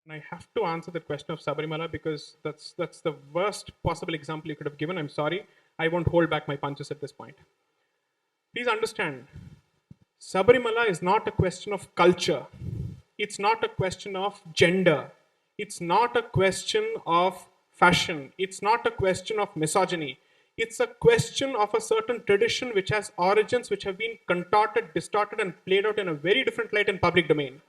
And I have to answer the question of Sabarimala because that's the worst possible example you could have given. I'm sorry. I won't hold back my punches at this point. Please understand, Sabarimala is not a question of culture. It's not a question of gender. It's not a question of fashion. It's not a question of misogyny. It's a question of a certain tradition which has origins which have been contorted, distorted, and played out in a very different light in public domain.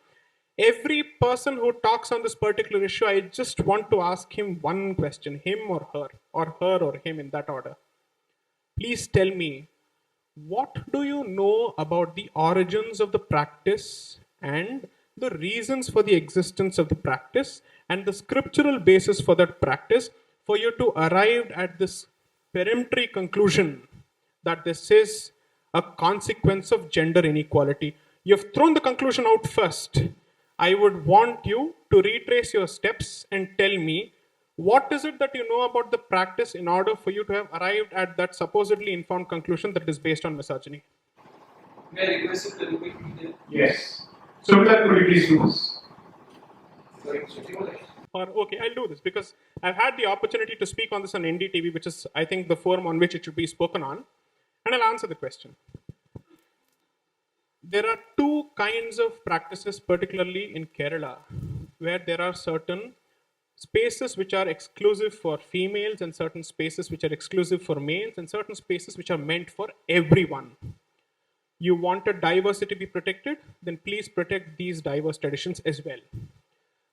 Every person who talks on this particular issue, I just want to ask him one question, him or her or him in that order. Please tell me, what do you know about the origins of the practice and the reasons for the existence of the practice and the scriptural basis for that practice for you to arrive at this peremptory conclusion that this is a consequence of gender inequality? You've thrown the conclusion out first. I would want you to retrace your steps and tell me what is it that you know about the practice in order for you to have arrived at that supposedly informed conclusion that is based on misogyny? May I request you to repeat it? Yes. Sudheer, could you please do this? Sorry, Shri. Or okay, I'll do this because I've had the opportunity to speak on this on NDTV, which is I think the forum on which it should be spoken on, and I'll answer the question. There are two kinds of practices, particularly in Kerala, where there are certain spaces which are exclusive for females and certain spaces which are exclusive for males and certain spaces which are meant for everyone. You want a diversity to be protected, then please protect these diverse traditions as well.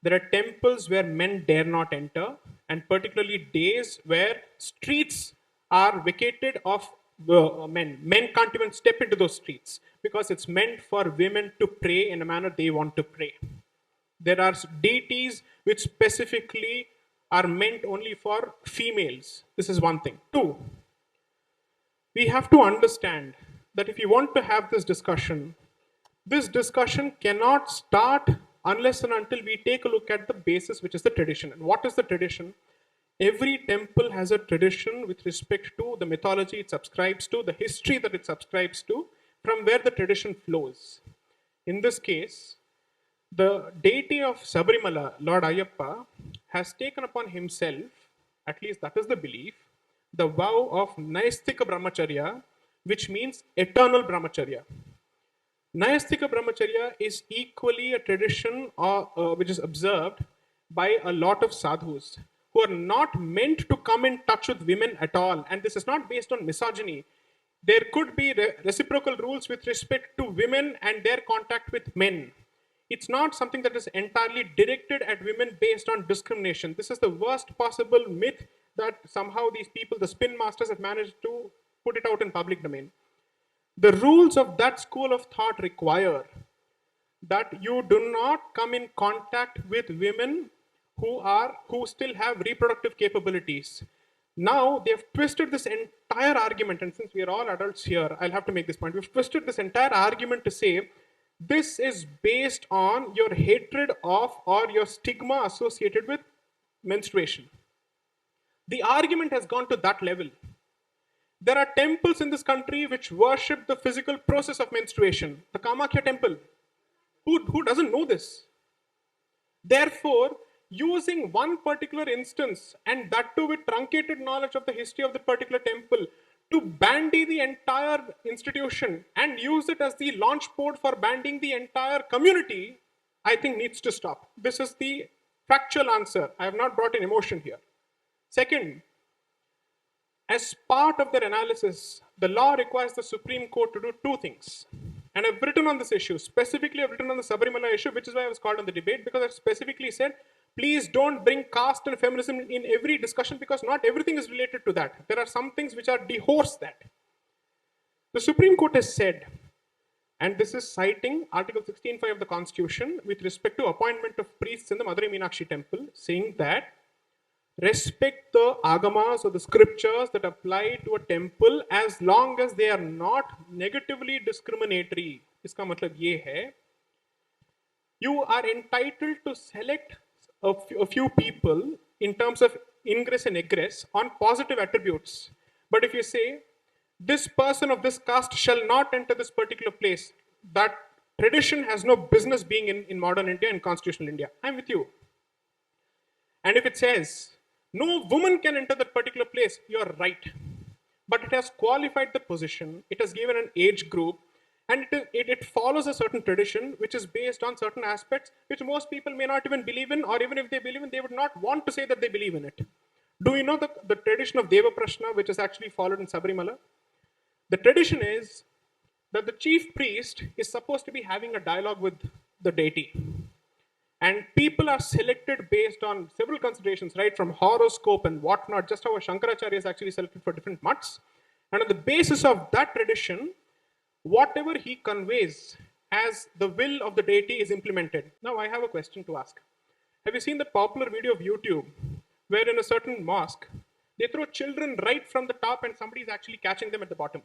There are temples where men dare not enter, and particularly days where streets are vacated of men. Men can't even step into those streets because it's meant for women to pray in a manner they want to pray. There are deities which specifically are meant only for females. This is one thing. Two, we have to understand that if you want to have this discussion cannot start unless and until we take a look at the basis, which is the tradition. And what is the tradition? Every temple has a tradition with respect to the mythology it subscribes to, the history that it subscribes to, from where the tradition flows. In this case, the deity of Sabarimala, Lord Ayyappa, has taken upon himself, at least that is the belief, the vow of Naistika Brahmacharya, which means eternal Brahmacharya. Naistika Brahmacharya is equally a tradition which is observed by a lot of sadhus who are not meant to come in touch with women at all. And this is not based on misogyny. There could be reciprocal rules with respect to women and their contact with men. It's not something that is entirely directed at women based on discrimination. This is the worst possible myth that somehow these people, the spin masters, have managed to put it out in public domain. The rules of that school of thought require that you do not come in contact with women who still have reproductive capabilities. Now they've twisted this entire argument, and since we are all adults here, I'll have to make this point. We've twisted this entire argument to say this is based on your hatred of or your stigma associated with menstruation. The argument has gone to that level. There are temples in this country which worship the physical process of menstruation. The Kamakhya temple. Who doesn't know this? Therefore, using one particular instance, and that too with truncated knowledge of the history of the particular temple, to bandy the entire institution and use it as the launch pad for banding the entire community, I think needs to stop. This is the factual answer. I have not brought in emotion here. Second, as part of their analysis, the law requires the Supreme Court to do two things. And I've written on this issue, specifically I've written on the Sabarimala issue, which is why I was called on the debate, because I've specifically said, please don't bring caste and feminism in every discussion because not everything is related to that. There are some things which are dehorse that. The Supreme Court has said, and this is citing Article 16.5 of the Constitution with respect to appointment of priests in the Madurai Meenakshi temple, saying that respect the agamas or the scriptures that apply to a temple as long as they are not negatively discriminatory. इसका मतलब ये है, you are entitled to select a few people in terms of ingress and egress on positive attributes. But if you say, this person of this caste shall not enter this particular place, that tradition has no business being in modern India and constitutional India. I'm with you. And if it says no woman can enter that particular place, you're right. But it has qualified the position, it has given an age group, and it follows a certain tradition which is based on certain aspects which most people may not even believe in, or even if they believe in, they would not want to say that they believe in it. Do you know the tradition of Deva Prashna, which is actually followed in Sabarimala? The tradition is that the chief priest is supposed to be having a dialogue with the deity. And people are selected based on several considerations, right? From horoscope and whatnot, just how a Shankaracharya is actually selected for different mutts. And on the basis of that tradition, whatever he conveys as the will of the deity is implemented. Now, I have a question to ask. Have you seen the popular video of YouTube where in a certain mosque, they throw children right from the top and somebody is actually catching them at the bottom?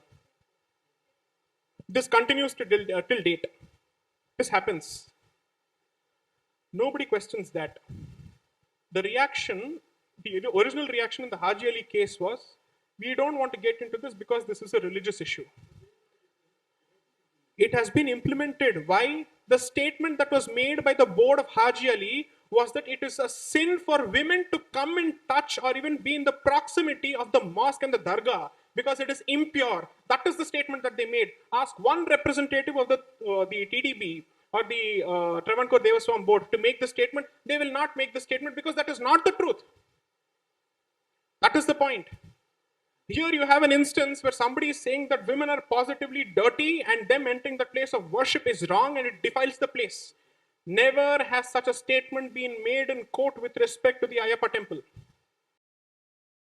This continues till date. This happens. Nobody questions that. The reaction, the original reaction in the Haji Ali case was, we don't want to get into this because this is a religious issue. It has been implemented. Why? The statement that was made by the board of Haji Ali was that it is a sin for women to come and touch or even be in the proximity of the mosque and the dargah because it is impure. That is the statement that they made. Ask one representative of the TDB or the Travancore Devaswam board to make the statement. They will not make the statement because that is not the truth. That is the point. Here you have an instance where somebody is saying that women are positively dirty and them entering the place of worship is wrong and it defiles the place. Never has such a statement been made in court with respect to the Ayyappa temple.